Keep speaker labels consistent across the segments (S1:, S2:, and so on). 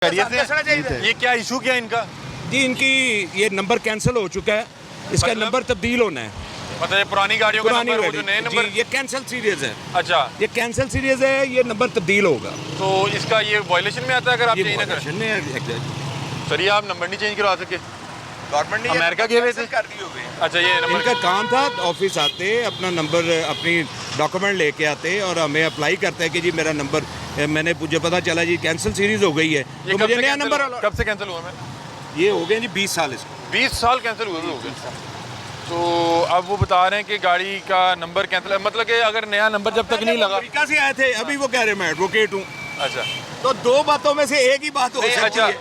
S1: ये क्या इशू क्या है इनका?
S2: जी इनकी ये नंबर कैंसिल हो चुका है, इसका
S1: मतलब?
S2: नंबर तब्दील होना है।
S1: मतलब ये पुरानी गाड़ियों का
S2: पुरानी
S1: नंबर, वो
S2: गाड़ी
S1: जो नए
S2: जी,
S1: नंबर।
S2: ये कैंसिल सीरीज है।
S1: अच्छा,
S2: ये कैंसिल सीरीज है, ये नंबर तब्दील होगा।
S1: तो इसका ये वायलेशन में आता है अगर आप
S2: ये
S1: चेंज ना करें?
S2: violation में है, exactly।
S1: सर ये आप नंबर नहीं चेंज करवा सके?
S2: गवर्नमेंट ने
S1: अमेरिका गए हुए थे?
S2: कर दी होगी।
S1: अच्छा, ये नंबर
S2: इनका काम था ऑफिस आते, अपना नंबर, अपनी डॉक्यूमेंट लेके आते और हमें अप्लाई करते हैं कि जी मेरा नंबर, मैंने मुझे पता चला जी कैंसिल सीरीज हो गई है,
S1: ये
S2: तो
S1: कब
S2: मुझे
S1: से
S2: नया
S1: cancel
S2: नंबर
S1: हुआ? कब से कैंसिल हुआ? मैं
S2: ये हो गए जी 20 साल इसको।
S1: 20 साल कैंसिल हुए हो गए। तो अब वो बता रहे हैं कि गाड़ी का नंबर कैंसिल, मतलब कि अगर नया नंबर जब तक नहीं लगा।
S2: अमेरिका से आए थे, अभी वो कह रहे हैं मैं एडवोकेट हूँ।
S1: अच्छा,
S2: तो दो बातों में से एक ही बात हो
S1: नहीं,
S2: सकती
S1: अच्छा,
S2: है।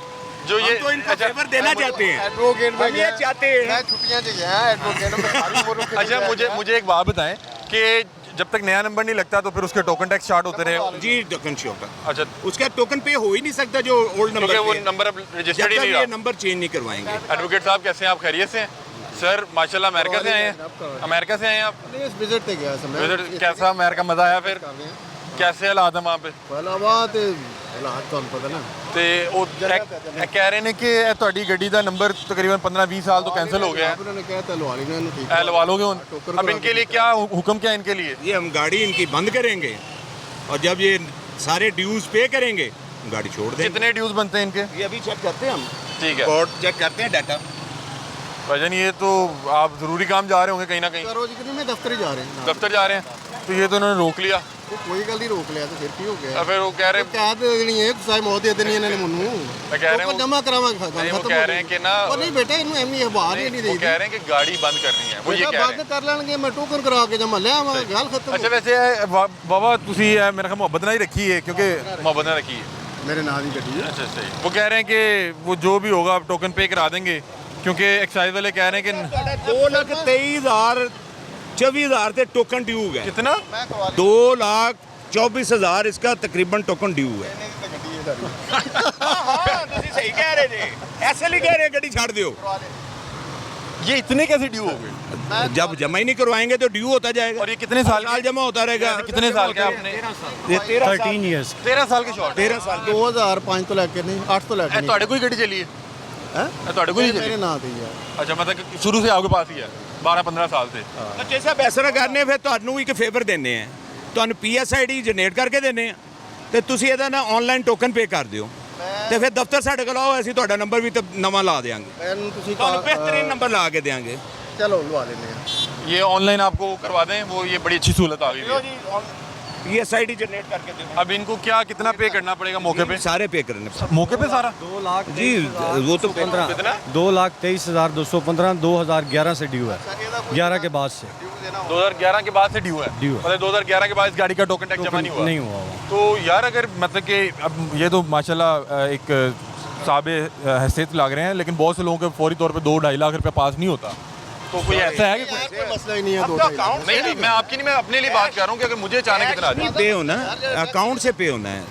S1: जो ये
S2: हम तो इनको
S1: अच्छा,
S2: फेवर देना चाहते हैं,
S3: एडवोकेट में
S2: हम ये चाहते हैं।
S3: मैं छुट्टियां से गया एडवोकेट में सारी उम्र रुक के
S1: अच्छा,
S3: गया।
S1: मुझे एक बात बताएं कि जब तक नया नंबर नहीं लगता तो फिर उसके टोकन टैक्स स्टार्ट होते रहे।
S2: जी टोकन शो का,
S1: अच्छा,
S2: उसका टोकन पे हो ही नहीं सकता जो ओल्ड नंबर
S1: क्योंकि वो
S2: पे है।
S1: नंबर अब
S2: जब
S1: रजिस्टर्ड ही
S2: तक
S1: नहीं
S2: ये
S1: रहा।
S2: नंबर चेंज नहीं करवाएंगे।
S1: एडवोकेट साहब कैसे हैं आप? खैरियत से हैं? सर माशाल्लाह अमेरिका से आए हैं? अमेरिका से आए हैं आप?
S3: नहीं, इस विजिट पे गया समय
S1: उधर कैसा अमेरिका मजा आया? फिर कैसे हालात है वहाँ पे?
S3: पहला बात हालात तो पता ना
S1: ਤੇ ਉਹ ਕਹਿ ਰਹੇ ਨੇ ਕਿ ਇਹ ਤੁਹਾਡੀ ਗੱਡੀ ਦਾ ਨੰबर तकरीबन 15-20 साल तो कैंसिल हो गया है।
S3: उन्होंने कहा था लवा लेना इन्होंने ठीक
S1: ऐ लवा लोगे उन?
S3: टोकर
S1: अब इनके लिए क्या हुक्म क्या है इनके लिए?
S2: ये हम गाड़ी इनकी बंद करेंगे और जब ये सारे ड्यूज पे करेंगे गाड़ी छोड़ देंगे।
S1: कितने ड्यूज बनते हैं इनके?
S2: ये अभी चेक करते हैं हम,
S1: ठीक है
S2: कोर्ट चेक करते हैं डाटा।
S1: भाईजान ये तो आप ज़रूरी काम जा रहे होंगे कहीं ना कहीं,
S3: रोज कितने में दफ्तर ही जा रहे हैं
S1: दफ्तर जा रहे हैं, तो ये तो इन्होंने रोक लिया।
S3: तो कोई गल नहीं रोक लिया तो फिर की हो गया
S1: और फिर वो कह रहे
S3: कह देनी है साई मौत दे देनी इन्होंने मनु
S1: मैं कह रहे हैं
S3: जमा करावांगे
S1: नहीं, वो कह रहे हैं कि ना
S3: और नहीं बेटा इन्हों एमनी बाहर ही नहीं
S1: वो
S3: दे
S1: कह रहे हैं कि गाड़ी बंद करनी है, वो ये कह रहे हैं।
S3: बंद कर लेंगे मैं टोकन करा के जमा ले आवांगा गल खत्म
S1: अच्छा वैसे बाबा ਤੁਸੀਂ मेरे ख्याल मोहब्बत ना ही रखी है, क्योंकि मोहब्बत ना रखी है।
S3: मेरे नाम ही गड्डी है
S1: अच्छा सही। वो कह रहे हैं कि वो जो भी होगा आप टोकन पे करा देंगे, क्योंकि एक्साइज वाले कह रहे हैं कि
S2: 2,23,000 से टोकन ड्यू है।
S1: कितना?
S2: 2,24,000 इसका तकरीबन टोकन ड्यू है। सही कह रहे थे, ऐसे नहीं कह रहे गड्डी छाड़ दियो।
S1: ये इतने कैसे ड्यू हो गए?
S2: जब जमा ही नहीं करवाएंगे तो ड्यू होता जाएगा
S1: और ये कितने साल
S2: साल जमा होता रहेगा।
S1: कितने साल के आपने?
S3: 13 इयर्स
S1: 13 साल के शॉर्ट।
S2: 13 साल
S3: 2005 तो लेके नहीं 8 तो लेके
S1: ਤੁਹਾਡੇ ਕੋਈ ਗੱਡੀ ਚੱਲੀ ਹੈ? ਤੁਹਾਡੇ ਕੋਈ
S3: मेरे नाम थी यार
S1: अच्छा, मतलब कि शुरू से आपके पास ही है 12-15 साल से।
S2: ਤਾਂ ਜੇ ਸਾਹਿਬ ਐਸਾ ਕਰਨੇ ਫਿਰ ਤੁਹਾਨੂੰ ਇੱਕ ਫੇਵਰ ਦਿੰਨੇ ਆ, ਤੁਹਾਨੂੰ PSID ਜਨਰੇਟ ਕਰਕੇ ਦਿੰਨੇ ਆ ਤੇ ਤੁਸੀਂ ਇਹਦਾ ਨਾ ਆਨਲਾਈਨ ਟੋਕਨ ਪੇ ਕਰ ਦਿਓ ਤੇ ਫਿਰ ਦਫ਼ਤਰ ਸਾਡੇ ਕੋਲ ਆਓ, ਅਸੀਂ ਤੁਹਾਡਾ ਨੰਬਰ ਵੀ ਨਵਾਂ ਲਾ ਦੇਵਾਂਗੇ,
S3: मैंने तुसी
S2: ਤੁਹਾਨੂੰ ਬਿਹਤਰੀਨ ਨੰबर ਲਾ ਕੇ ਦੇਵਾਂਗੇ।
S3: चलो लवा लेने हैं
S1: ये ऑनलाइन आपको करवा दें, वो ये बड़ी अच्छी सहूलत आ गई है।
S2: PSID जनरेट करके दो।
S1: अब इनको क्या कितना पे करना पड़ेगा मौके पे?
S2: सारे पे करने
S1: मौके पे सारा?
S4: 2 लाख
S2: जी वो तो 15
S1: कितना?
S4: 2,23,215 2011 से ड्यू है, 11 के बाद से
S1: 2011 के बाद से ड्यू है।
S4: ड्यू है।
S1: मतलब 2011 के बाद इस गाड़ी का टोकन टैक्स जमा नहीं हुआ।
S4: हुआ।
S1: तो यार अगर मतलब कि अब ये तो माशाल्लाह एक साबे हैसियत लग रहे हैं, लेकिन बहुत से लोगों के फौरी तौर पे 2-2.5 लाख रुपए पास नहीं होता। तो कोई ऐसा है कि
S3: कोई मसला ही नहीं है
S1: नहीं, मैं आपकी नहीं, मैं अपने लिए बात कर रहा हूँ कि अगर मुझे अचानक इतना आ जाए।
S2: पे होना, अकाउंट से पे होना है,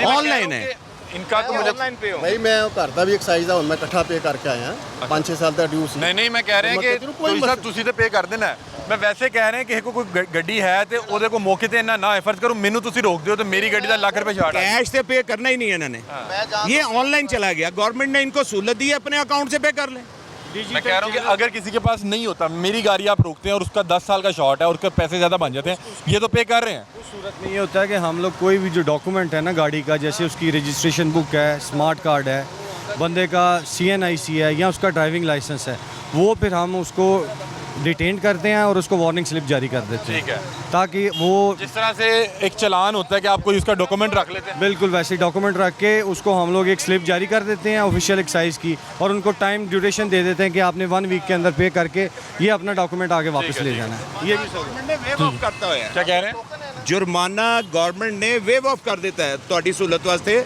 S2: ऑनलाइन है
S1: इनका तो मुझे
S3: भाई मैं घर का भी एक्साइज है मैं इकट्ठा पे करके आया 5-6 साल तक ड्यू सी
S1: नहीं मैं कह रहे हैं कि कोई साहब ਤੁਸੀਂ ਤੇ ਪੇ ਕਰ ਦੇਣਾ। ਮੈਂ ਵੈਸੇ ਕਹਿ ਰਿਹਾ ਕਿ ਕੋਈ ਗੱਡੀ ਹੈ ਤੇ ਉਹਦੇ ਕੋਲ ਮੌਕੇ ਤੇ ਇੰਨਾ ਨਾ ਐਫਰਟ ਕਰੋ, ਮੈਨੂੰ ਤੁਸੀਂ ਰੋਕ ਦਿਓ ਤੇ ਮੇਰੀ ਗੱਡੀ ਦਾ ਲੱਖ रुपए छाड़।
S2: कैश से पे करना ही नहीं है इन्होंने, ये ऑनलाइन चला गया। गवर्नमेंट ने इनको सहूलत दी है, अपने अकाउंट से पे कर लें।
S1: मैं कह रहा हूँ कि अगर किसी के पास नहीं होता, मेरी गाड़ी आप रोकते हैं और उसका 10 साल का शॉर्ट है और उसके पैसे ज़्यादा बन जाते हैं, ये तो पे कर रहे हैं।
S4: उस सूरत में ये होता है कि हम लोग कोई भी जो डॉक्यूमेंट है ना गाड़ी का, जैसे उसकी रजिस्ट्रेशन बुक है, स्मार्ट कार्ड है, बंदे का CNIC है या उसका ड्राइविंग लाइसेंस है, वो फिर हम उसको डिटेन करते हैं और उसको वार्निंग स्लिप जारी कर देते हैं।
S1: ठीक है,
S4: ताकि वो
S1: जिस तरह से एक चालान होता है कि आप कोई उसका डॉक्यूमेंट रख लेते हैं,
S4: बिल्कुल वैसे डॉक्यूमेंट रख के उसको हम लोग एक स्लिप जारी कर देते हैं ऑफिशियल एक्साइज की, और उनको टाइम ड्यूरेशन दे देते हैं कि आपने 1 वीक के अंदर पे करके ये अपना डॉक्यूमेंट आगे वापस ले जाना है। ये
S2: गवर्नमेंट ने वेव ऑफ करता है,
S1: क्या कह रहे हैं?
S2: जुर्माना गवर्नमेंट ने वेव ऑफ कर ਦਿੱਤਾ ਹੈ ਤੁਹਾਡੀ ਸਹੂਲਤ ਵਾਸਤੇ।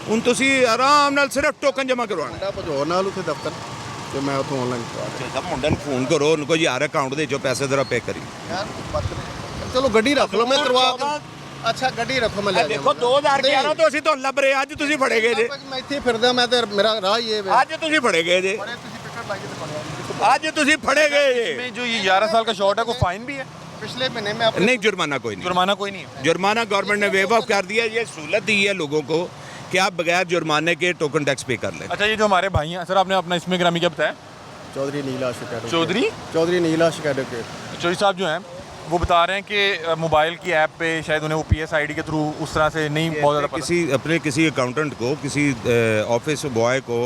S2: ਹੁਣ ਤੁਸੀਂ ਆਰਾਮ ਨਾਲ ਸਿਰਫ ਟੋਕਨ ਜਮ੍ਹਾਂ ਕਰਵਾਉਣਾ
S3: ਮੁੰਡਾ ਭਜੋ ਨਾਲ ਉੱਥੇ ਦਫ਼ਤਰ ਤੇ ਮੈਂ ਉੱਥੋਂ ਆਨਲਾਈਨ ਕਰਵਾ
S2: ਹੈ। ਸਭ ਮੁੰਡੇ ਨੂੰ ਫੋਨ ਕਰੋ, ਉਹਨੂੰ ਕੋਈ ਯਾਰ ਅਕਾਊਂਟ ਦੇ ਜੋ ਪੈਸੇ ਜ਼ਰਾ ਪੇ ਕਰੀ।
S3: ਚਲੋ ਗੱਡੀ ਰੱਖ ਲਓ ਮੈਂ ਕਰਵਾ ਕੇ ਅੱਛਾ ਗੱਡੀ ਰੱਖੋ ਮੈਂ ਲੈ
S2: ਦੇਖੋ 2011 ਤੋਂ ਅਸੀਂ ਤੁਹਾਨੂੰ ਲੱਭ ਰਹੇ, ਅੱਜ ਤੁਸੀਂ ਫੜੇ ਗਏ ਜੇ,
S3: ਮੈਂ ਇੱਥੇ ਫਿਰਦਾ ਮੈਂ ਤੇ ਮੇਰਾ ਰਾਹ ਹੀ ਇਹ ਵੇ
S2: ਅੱਜ ਤੁਸੀਂ ਫੜੇ ਗਏ ਜੇ,
S3: ਤੁਸੀਂ ਟਿਕਟ ਲਾਈਏ ਤੇ ਫੜਿਆ
S2: ਅੱਜ ਤੁਸੀਂ ਫੜੇ ਗਏ ਜੇ।
S1: इसमें जो ये 11 साल का शॉर्ट है कोई फाइन भी है?
S3: पिछले महीने में अपने
S2: नहीं जुर्माना कोई नहीं,
S1: जुर्माना कोई नहीं है?
S2: जुर्माना गवर्नमेंट ने वेव ऑफ कर दिया। ये सहूलत दी है लोगों को कि आप बगैर जुर्माने के टोकन टैक्स पे कर लें।
S1: अच्छा, ये जो हमारे भाई हैं सर, आपने अपना इसमें ग्रामी क्या बताया?
S3: चौधरी नीलाश एडवोकेट।
S1: चौधरी
S3: नीलाश एडवोकेट।
S1: चौधरी साहब जो हैं वो बता रहे हैं कि मोबाइल की ऐप पे शायद उन्हें वो PSID के थ्रू उस तरह से नहीं बहुत ज़्यादा पता।
S2: किसी अकाउंटेंट को, किसी ऑफिस बॉय को,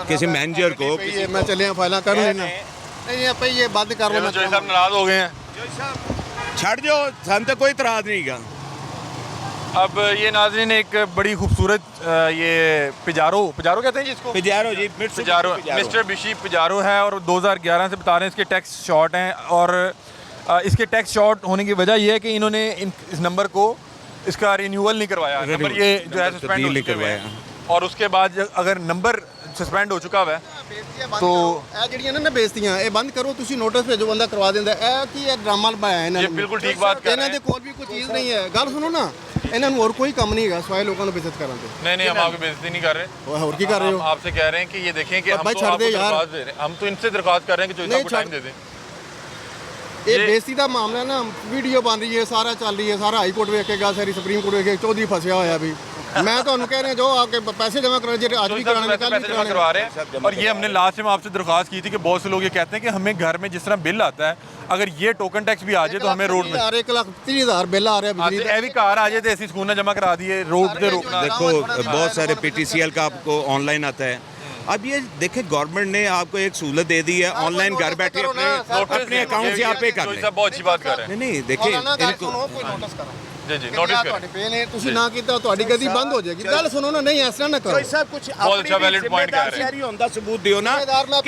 S2: किसी मैनेजर को,
S3: मैं चले फाइल कर लेना नहीं आप ये बंद कर लो।
S1: चौधरी साहब नाराज़ हो गए हैं।
S2: छड़ जो सन तो कोई इतराज़ नहीं का।
S1: अब ये नाज़रीन एक बड़ी खूबसूरत ये पिजारो कहते हैं जिसको,
S2: पिजारो जी,
S1: पिजारो, मिस्टर बिशी पिजारो है और 2011 से बता रहे हैं इसके टैक्स शॉर्ट हैं। और इसके टैक्स शॉर्ट होने की वजह यह है कि इन्होंने इस नंबर को इसका रिन्यूअल नहीं करवाया, नंबर ये जो है सस्पेंड हो चुके हुए हैं। और उसके बाद अगर नंबर सस्पेंड हो चुका हुआ है तो
S3: ਇਹ ਜਿਹੜੀਆਂ ਨੇ ਬੇਇੱਜ਼ਤੀਆਂ ਇਹ ਬੰਦ ਕਰੋ। ਤੁਸੀਂ ਨੋਟਿਸ ਭੇਜੋ, ਬੰਦਾ ਕਰਵਾ ਦਿੰਦਾ। ਇਹ ਕੀ ਇਹ ਡਰਾਮਾ ਬਣਾਇਆ ਇਹਨਾਂ
S1: ये
S3: ਨੇ।
S1: बिल्कुल ठीक बात कर रहे
S3: ਇਹਨਾਂ
S1: हैं।
S3: ਦੇ ਕੋਲ ਵੀ ਕੋਈ ਚੀਜ਼ ਨਹੀਂ ਹੈ। ਗੱਲ ਸੁਣੋ ਨਾ, ਇਹਨਾਂ ਨੂੰ ਹੋਰ ਕੋਈ ਕੰਮ ਨਹੀਂ ਹੈਗਾ ਸਵਾਏ ਲੋਕਾਂ ਨੂੰ ਬੇਇੱਜ਼ਤ ਕਰਨ ਦੇ।
S1: नहीं हम आपकी बेइज्जती नहीं कर रहे।
S3: ਹੋਰ ਕੀ ਕਰ ਰਹੇ
S1: हम
S3: ਹੋ?
S1: आपसे कह रहे हैं कि ये देखें कि हम
S3: भाई
S1: तो
S3: छोड़
S1: आपको
S3: दे यार।
S1: दरख्वास्त दे रहे हैं, हम तो इनसे दरख्वास्त कर रहे हैं कि चौधरी साहब को
S3: नहीं,
S1: टाइम दे दें।
S3: ਇਹ ਬੇਇੱਜ਼ਤੀ ਦਾ ਮਾਮਲਾ ਨਾ, ਵੀਡੀਓ ਬਣ ਰਹੀ ਹੈ, ਸਾਰਾ ਚੱਲ ਰਹੀ ਹੈ, ਸਾਰਾ ਹਾਈ ਕੋਰਟ ਵੇਖੇਗਾ, ਸਾਰੀ ਸੁਪਰੀਮ ਕੋਰਟ ਵੇਖੇਗਾ। ਚੌਧਰੀ ਫਸਿਆ ਹੋਇਆ ਵੀ। मैं तो कह रहे हैं जो आपके पैसे जमा कराने चाहिए, आज भी कराने, कल भी
S1: पैसे जमा
S3: कराने।
S1: करवा रहे हैं। और ये हमने लास्ट में आपसे दरख्वास्त की थी कि बहुत से लोग ये कहते हैं कि हमें घर में जिस तरह बिल आता है, अगर ये टोकन टैक्स भी आ जाए तो हमें रोड में
S3: 1,30,000 बिल आ रहा है बिजली
S1: ये भी कार आ जाए तो ऐसी स्कूल जमा करा दिए, रोड पे रोकना।
S2: देखो बहुत सारे PTCL का आपको ऑनलाइन आता है। अब ये देखें, गवर्नमेंट ने आपको एक सहूलत दे दी है, ऑनलाइन घर बैठे अपने अकाउंट से आप पे कर लें।
S1: बहुत अच्छी बात कर रहे हैं।
S2: नहीं देखिए इनको
S1: जी नोटिस करें।
S3: पे ने ਤੁਸੀਂ ਨਾ ਕੀਤਾ ਤੁਹਾਡੀ ਗਦੀ ਬੰਦ ਹੋ ਜਾਏਗੀ। ਗੱਲ ਸੁਣੋ ਨਾ, ਨਹੀਂ ਇਸ ਤਰ੍ਹਾਂ ਨਾ ਕਰੋ।
S2: ਸਭ ਕੁਝ
S1: ਬਹੁਤ ਅੱਛਾ valid point ਕਹਿ ਰਹੇ
S2: ਸ਼ਹਿਰੀ ਹੁੰਦਾ ਸਬੂਤ ਦਿਓ ਨਾ ਕਿ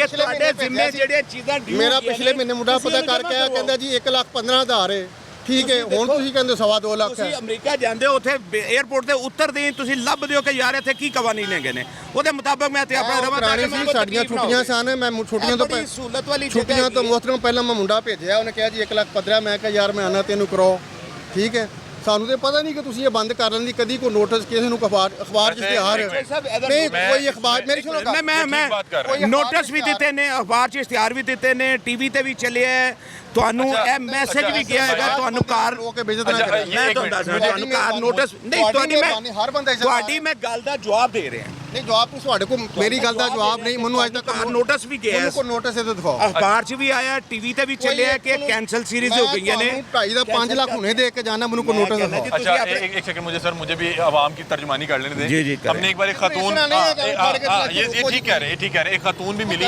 S2: ਤੁਹਾਡੇ ਜ਼ਿੰਮੇ ਜਿਹੜੀਆਂ ਚੀਜ਼ਾਂ ਡਿਊ
S3: ਮੇਰਾ ਪਿਛਲੇ ਮਹੀਨੇ ਮੁੰਡਾ ਪਤਾ ਕਰਕੇ ਆਇਆ, ਕਹਿੰਦਾ ਜੀ 1,15,000 ਹੈ। ਠੀਕ ਹੈ, ਹੁਣ ਤੁਸੀਂ ਕਹਿੰਦੇ 2.5 ਲੱਖ ਹੈ।
S2: ਤੁਸੀਂ ਅਮਰੀਕਾ ਜਾਂਦੇ ਹੋ, ਉੱਥੇ 에ਅਰਪੋਰਟ ਤੇ ਉਤਰਦੇ ਹੀ ਤੁਸੀਂ ਲੱਭਦੇ ਹੋ ਕਿ ਯਾਰ ਇੱਥੇ ਕੀ ਕਵਾਨੀ ਨੇ ਗਏ ਨੇ, ਉਹਦੇ ਮੁਤਾਬਕ ਮੈਂ ਤੇ ਆਪਣਾ ਰਵਾਂ
S3: ਪੁਰਾਣੀ ਸੀ, ਸਾਡੀਆਂ ਛੁੱਟੀਆਂ ਸਨ। ਮੈਂ ਛੁੱਟੀਆਂ ਤੋਂ
S2: ਬੜੀ ਸਹੂਲਤ ਵਾਲੀ
S3: ਛੁੱਟੀਆਂ ਤੋਂ ਮੁਹਤਰਮ ਪਹਿਲਾਂ ਮੈਂ ਮੁੰਡਾ ਭੇਜਿਆ, ਉਹਨੇ ਕਿਹਾ ਜੀ 1,15,000। ਮੈਂ ਕਿਹਾ ਯਾਰ ਮੈਂ ਆਣਾ ਤੈਨੂੰ ਕਰਾਓ। ਠੀਕ ਹੈ, ਸਾਨੂੰ ਤੇ ਪਤਾ ਨਹੀਂ ਕਿ ਤੁਸੀਂ ਇਹ ਬੰਦ ਕਰ ਲੈਂਦੀ। ਕਦੀ ਕੋਈ ਨੋਟਿਸ ਕਿਸੇ ਨੂੰ ਅਖਬਾਰ 'ਚ ਇਸ਼ਤਿਹਾਰ ਨਹੀਂ, ਕੋਈ ਅਖਬਾਰ ਮੇਰੀ ਸੁਣੋ ਗੱਲ।
S2: ਮੈਂ ਨੋਟਿਸ ਵੀ ਦਿੱਤੇ ਨੇ, ਅਖਬਾਰ 'ਚ ਇਸ਼ਤਿਹਾਰ ਵੀ ਦਿੱਤੇ ਨੇ, TV ਤੇ ਵੀ ਚੱਲਿਆ ਹੈ। ਤੁਹਾਨੂੰ ਇਹ ਮੈਸੇਜ ਵੀ ਗਿਆ ਹੈਗਾ, ਤੁਹਾਨੂੰ ਕਾਰ
S3: ਹੋ ਕੇ ਬੇਇੱਜ਼ਤ ਨਾ ਕਰੇ।
S2: ਮੈਂ ਤੁਹਾਨੂੰ ਦੱਸਦਾ, ਤੁਹਾਨੂੰ ਕਾਰ ਨੋਟਿਸ ਨਹੀਂ,
S3: ਹਰ ਬੰਦਾ
S2: ਤੁਹਾਡੀ ਮੈਂ ਗੱਲ ਦਾ ਜਵਾਬ ਦੇ ਰਿਹਾ।
S3: ਨਹੀਂ ਜਵਾਬ ਤੁਸੀਂ ਤੁਹਾਡੇ ਕੋਲ, ਮੇਰੀ ਗੱਲ ਦਾ ਜਵਾਬ ਨਹੀਂ। ਮੈਨੂੰ ਅੱਜ ਤੱਕ
S2: ਨੋਟਿਸ ਵੀ ਗਿਆ,
S3: ਕੋਈ ਨੋਟਿਸ ਇਹ ਦਿਖਾਓ।
S2: ਅਖਬਾਰ 'ਚ ਵੀ ਆਇਆ, TV ਤੇ ਵੀ ਚੱਲਿਆ ਕਿ ਕੈਂਸਲ ਸੀਰੀਜ਼ ਹੋ ਗਈਆਂ ਨੇ।
S3: 2.5 ਦਾ 5 ਲੱਖ ਹੁਣੇ ਦੇ ਕੇ ਜਾਣਾ, ਮੈਨੂੰ ਕੋਈ नोटिस दिखाओ।
S1: अच्छा एक सेकंड मुझे सर, मुझे भी आवाम की तर्जुमानी कर लेने दें।
S2: जी करें।
S1: हमने एक बार एक खातून, ये ठीक कह रहे हैं, ठीक कह रहे हैं, एक खातून भी मिली,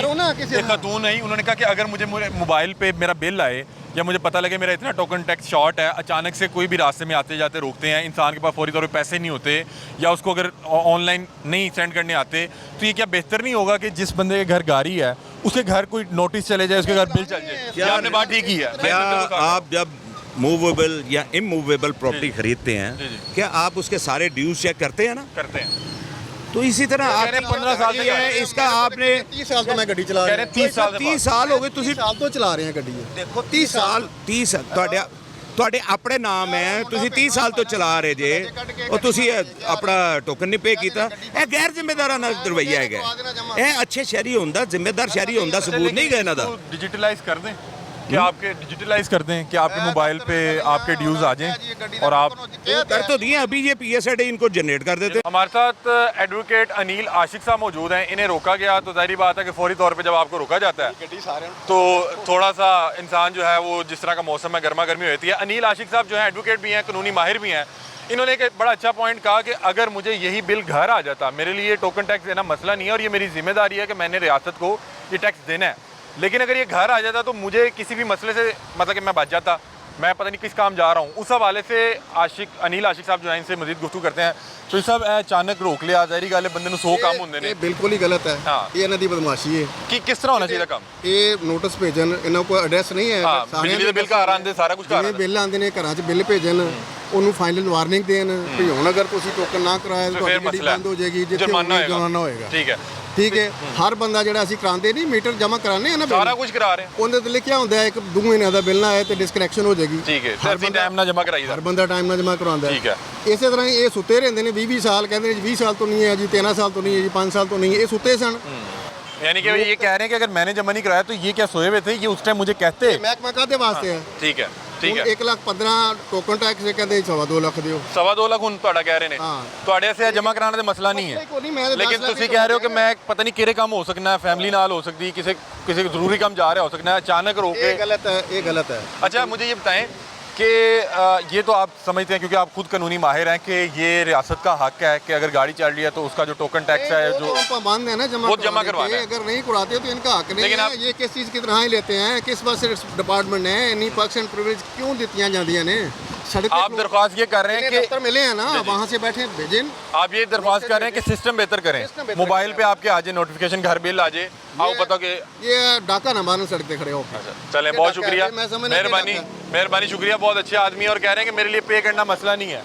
S1: एक खातून नहीं, उन्होंने कहा कि अगर मुझे मोबाइल पे मेरा बिल आए या मुझे पता लगे मेरा इतना टोकन टैक्स शॉर्ट है, अचानक से कोई भी रास्ते में आते जाते रोकते हैं, इंसान के पास फौरी तौर पे पैसे नहीं होते या उसको अगर ऑनलाइन नहीं सेंड करने आते, तो ये क्या बेहतर नहीं होगा कि जिस बंदे के घर गाड़ी है उसके घर कोई नोटिस चले जाए, उसके घर बिल चल जाए? क्या आपने बात ठीक की है?
S2: क्या आप जब मूवेबल या इमूवेबल प्रॉपर्टी खरीदते हैं, क्या आप उसके सारे ड्यूज चेक करते हैं ना?
S1: करते हैं।
S2: तो इसी तरह आपने
S1: 15 साल से
S2: है, इसका आपने
S3: 30 ਸਾਲ ਤੋਂ ਮੈਂ ਗੱਡੀ ਚਲਾ ਰਿਹਾ।
S2: 30 ਸਾਲ ਹੋ ਗਏ ਤੁਸੀਂ
S3: ਸਾਲ ਤੋਂ ਚਲਾ ਰਹੇ ਆ ਗੱਡੀ।
S2: ਦੇਖੋ 30 ਸਾਲ ਤੁਹਾਡੇ ਆਪਣੇ ਨਾਮ ਹੈ, ਤੁਸੀਂ 30 ਸਾਲ ਤੋਂ ਚਲਾ ਰਹੇ ਜੇ, ਉਹ ਤੁਸੀਂ ਆਪਣਾ ਟੋਕਨ ਨਹੀਂ ਪੇ ਕੀਤਾ। ਇਹ ਗੈਰ ਜ਼ਿੰਮੇਦਾਰਾਨਾ ਰਵੱਈਆ ਹੈਗਾ। ਇਹ ਅੱਛੇ ਸ਼ਹਿਰੀ ਹੁੰਦਾ, ਜ਼ਿੰਮੇਦਾਰ ਸ਼ਹਿਰੀ ਹੁੰਦਾ, ਸਬੂਤ ਨਹੀਂ ਗਏ ਇਹਨਾਂ ਦਾ।
S1: डिजिटलाइज कर दें कि आपके डिजिटलाइज कर दें कि आपके मोबाइल पे आपके ड्यूज आ जाएं और आप
S2: कर तो दिए, अभी ये PSID इनको जनरेट कर देते।
S1: हमारे साथ एडवोकेट अनिल आशिक साहब मौजूद हैं। इन्हें रोका गया तो जाहिर बात है कि फौरी तौर पे जब आपको रोका जाता है तो थोड़ा सा इंसान जो है वो जिस तरह का मौसम है गर्मा गर्मी होती है। अनिल आशिक साहब जो है एडवोकेट भी हैं, कानूनी माहिर भी हैं। इन्होंने एक बड़ा अच्छा पॉइंट कहा कि अगर मुझे यही बिल घर आ जाता, मेरे लिए टोकन टैक्स देना मसला नहीं है और ये मेरी जिम्मेदारी है कि मैंने रियासत को ये टैक्स देना है, लेकिन अगर ये घर आ जाता तो मुझे किसी भी मसले से मतलब कि मैं बच जाता, मैं पता नहीं किस काम जा रहा हूँ। उस हवाले से अनिल आशिक साहब जो है इनसे मजीद गुफ्तगू करते हैं। तो साहब अचानक रोक लिया, ज़ाहिर गल है बंदे ਨੂੰ 100 ਕੰਮ ਹੁੰਦੇ ਨੇ।
S3: ਇਹ ਬਿਲਕੁਲ ਹੀ ਗਲਤ ਹੈ। ਇਹ ਇਹਨਾਂ ਦੀ ਬਦਮਾਸ਼ੀ ਹੈ
S1: ਕਿ ਕਿਸ ਤਰ੍ਹਾਂ ਹੋਣਾ ਚਾਹੀਦਾ ਕੰਮ।
S3: ਇਹ ਨੋਟਿਸ ਭੇਜਣ, ਇਹਨਾਂ ਕੋਲ ਐਡਰੈਸ ਨਹੀਂ ਹੈ।
S1: ਬਿਜਲੀ ਦੇ ਬਿੱਲ ਘਰ ਆਉਂਦੇ, ਸਾਰਾ ਕੁਝ ਘਰ
S3: ਜਿਵੇਂ ਬਿੱਲ ਆਉਂਦੇ ਨੇ ਘਰਾਂ 'ਚ ਬਿੱਲ ਭੇਜਣ, ਉਹਨੂੰ ਫਾਈਨਲ ਵਾਰਨਿੰਗ ਦੇਣ ਵੀ ਹੁਣ ਅਗਰ ਤੁਸੀਂ ਟੋਕਨ ਨਾ ਕਰਾਇਆ ਤਾਂ ਤੁਹਾਡੀ ਗੱਡੀ ਬੰਦ ਹੋ ਜਾਏਗੀ, ਜਿੱਥੇ ਜੁਰਮਾਨਾ ਹੋਏਗਾ। ਠੀਕ ਹੈ, ਹਰ ਬੰਦਾ ਜਿਹੜਾ ਅਸੀਂ ਕਰਾਉਂਦੇ ਨਹੀਂ, ਮੀਟਰ ਜਮ੍ਹਾਂ ਕਰਾਉਂਦੇ ਆ ਨਾ,
S1: ਸਾਰਾ ਕੁਝ ਕਰਾ ਰਹੇ
S3: ਉਹਦੇ ਤੇ ਲਿਖਿਆ ਹੁੰਦਾ ਹੈ 1-2 ਮਹੀਨਿਆਂ ਦਾ ਬਿੱਲ ਨਾ ਆਏ ਤੇ ਡਿਸਕਨੈਕਸ਼ਨ ਹੋ ਜਾਏਗੀ।
S1: ਠੀਕ ਹੈ, ਹਰ ਟਾਈਮ ਨਾਲ ਜਮ੍ਹਾਂ ਕਰਾਈਦਾ,
S3: ਹਰ ਬੰਦਾ ਟਾਈਮ ਨਾਲ ਜਮ੍ਹਾਂ ਕਰਵਾਉਂਦਾ।
S1: ਠੀਕ ਹੈ,
S3: ਇਸੇ ਤਰ੍ਹਾਂ ਹੀ ਇਹ ਸੁੱਤੇ ਰਹਿੰਦੇ ਨੇ 20 ਸਾਲ, ਕਹਿੰਦੇ ਨੇ 20 ਸਾਲ ਤੋਂ नहीं है जी, 13 साल तो नहीं है जी, 5 साल तो नहीं है। ये सुते सन,
S1: यानी कि ये कह रहे हैं कि अगर मैंने जमा नहीं कराया तो ये क्या सोए हुए थे, ये उस टाइम मुझे कहते।
S3: महकमा काहदे वास्ते है?
S1: ठीक है, ਠੀਕ ਹੈ
S3: 1,15,00,000 ਟੋਕਨ ਟੈਕਸ ਕਹਿੰਦੇ 2.5 ਲੱਖ ਦਿਓ
S1: 2.5 ਲੱਖ ਹੁਣ ਤੁਹਾਡਾ ਕਹਿ ਰਹੇ ਨੇ
S3: ਹਾਂ।
S1: ਤੁਹਾਡੇ ਵਾਸਤੇ ਜਮ੍ਹਾਂ ਕਰਾਉਣ ਦਾ ਮਸਲਾ ਨਹੀਂ ਹੈ
S3: ਕੋਈ ਨਹੀਂ, ਮੈਂ ਤਾਂ
S1: ਲੇਕਿਨ
S3: 10 ਲੱਖ
S1: ਤੁਸੀਂ ਕਹਿ ਰਹੇ ਹੋ ਕਿ ਮੈਂ ਪਤਾ ਨਹੀਂ ਕਿਹੜੇ ਕੰਮ ਹੋ ਸਕਣਾ ਹੈ फैमिली नाल हो सकती है किसी ਜ਼ਰੂਰੀ ਕੰਮ ਜਾ ਰਿਹਾ ਹੋ सकना है अचानक रोके
S3: ਇਹ ਗਲਤ ਹੈ, ਇਹ ਗਲਤ ਹੈ।
S1: अच्छा मुझे ये बताएं कि ये तो आप समझते हैं क्योंकि आप खुद कानूनी माहिर हैं कि ये रियासत का हक है कि अगर गाड़ी चल रही है तो उसका जो टोकन टैक्स है जो
S3: वो पाबंद है ना
S1: वो जमा
S3: करवाने
S1: करवाना
S3: के।
S1: है।
S3: अगर नहीं करवाते तो इनका हक नहीं
S1: लेकिन
S3: है।
S1: आप-
S3: ये किस चीज़ की तनख्वाही लेते हैं, किस बस डिपार्टमेंट ने इन्नी पर्क्स एंड प्रिविलेज क्यों दित्तियां जांदियां ने? सड़क पे
S1: आप दरख्वास्त ये कर रहे हैं
S3: इन्हें
S1: कि
S3: दफ्तर मिले हैं ना, वहाँ से बैठे भेजें।
S1: आप ये दरख्वास्त कर रहे हैं कि सिस्टम बेहतर करें
S3: सिस्टम बेहतर
S1: मोबाइल पे आपके आ जाए नोटिफिकेशन घर बिल आ जाए आओ बताओ कि
S3: ये डाका ना मारन सड़क पे खड़े होकर।
S1: चलें
S3: ये
S1: बहुत
S3: डाका है,
S1: शुक्रिया
S3: मैं समझ नहीं
S1: मेहरबानी
S3: डाका।
S1: मेहरबानी शुक्रिया बहुत अच्छे आदमी और कह रहे हैं कि मेरे लिए पे करना मसला नहीं है